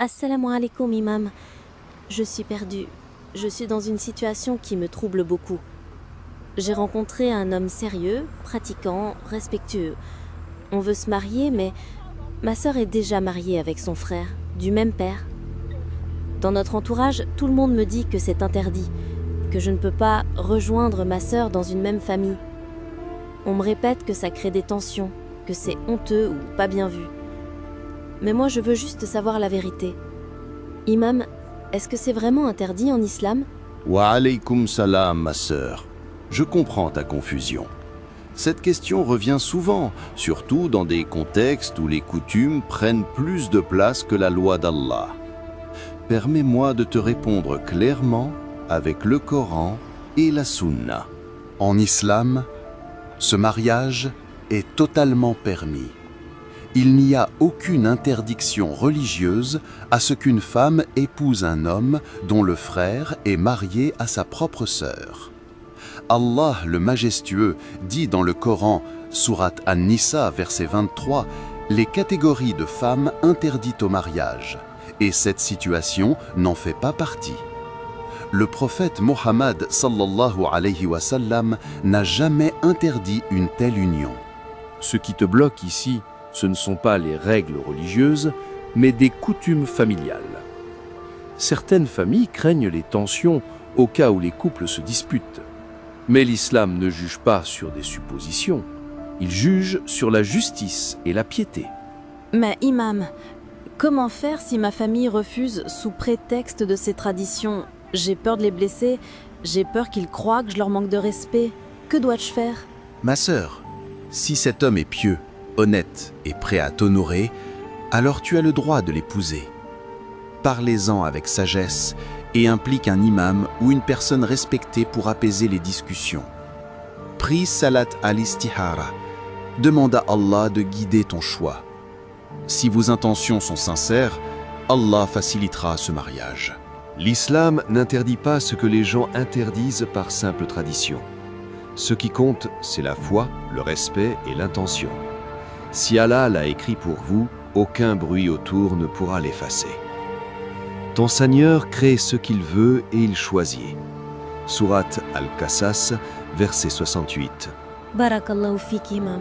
Assalamu alaikum, imam. Je suis perdue. Je suis dans une situation qui me trouble beaucoup. J'ai rencontré un homme sérieux, pratiquant, respectueux. On veut se marier, mais ma sœur est déjà mariée avec son frère, du même père. Dans notre entourage, tout le monde me dit que c'est interdit, que je ne peux pas rejoindre ma sœur dans une même famille. On me répète que ça crée des tensions, que c'est honteux ou pas bien vu. Mais moi, je veux juste savoir la vérité. Imam, est-ce que c'est vraiment interdit en islam? Wa alaykoum salam, ma sœur. Je comprends ta confusion. Cette question revient souvent, surtout dans des contextes où les coutumes prennent plus de place que la loi d'Allah. Permets-moi de te répondre clairement avec le Coran et la Sunna. En islam, ce mariage est totalement permis. Il n'y a aucune interdiction religieuse à ce qu'une femme épouse un homme dont le frère est marié à sa propre sœur. Allah le Majestueux dit dans le Coran, sourate An-Nisa, verset 23, les catégories de femmes interdites au mariage, et cette situation n'en fait pas partie. Le prophète Mohammed sallallahu alayhi wa sallam n'a jamais interdit une telle union. Ce qui te bloque ici, ce ne sont pas les règles religieuses, mais des coutumes familiales. Certaines familles craignent les tensions au cas où les couples se disputent. Mais l'islam ne juge pas sur des suppositions, il juge sur la justice et la piété. Mais imam, comment faire si ma famille refuse sous prétexte de ces traditions? J'ai peur de les blesser, j'ai peur qu'ils croient que je leur manque de respect. Que dois-je faire? Ma sœur, si cet homme est pieux, honnête et prêt à t'honorer, alors tu as le droit de l'épouser. Parlez-en avec sagesse et implique un imam ou une personne respectée pour apaiser les discussions. Prie salat al-istihara. Demande à Allah de guider ton choix. Si vos intentions sont sincères, Allah facilitera ce mariage. L'islam n'interdit pas ce que les gens interdisent par simple tradition. Ce qui compte, c'est la foi, le respect et l'intention. Si Allah l'a écrit pour vous, aucun bruit autour ne pourra l'effacer. Ton Seigneur crée ce qu'il veut et il choisit. Sourate Al-Qasas, verset 68. Barakallahu fik, imam.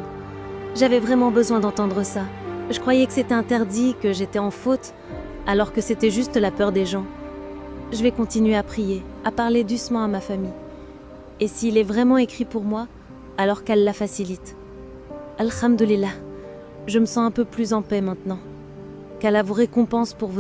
J'avais vraiment besoin d'entendre ça. Je croyais que c'était interdit, que j'étais en faute, alors que c'était juste la peur des gens. Je vais continuer à prier, à parler doucement à ma famille. Et s'il est vraiment écrit pour moi, alors qu'Allah facilite. Alhamdulillah, je me sens un peu plus en paix maintenant. Qu'Allah vous récompense pour vos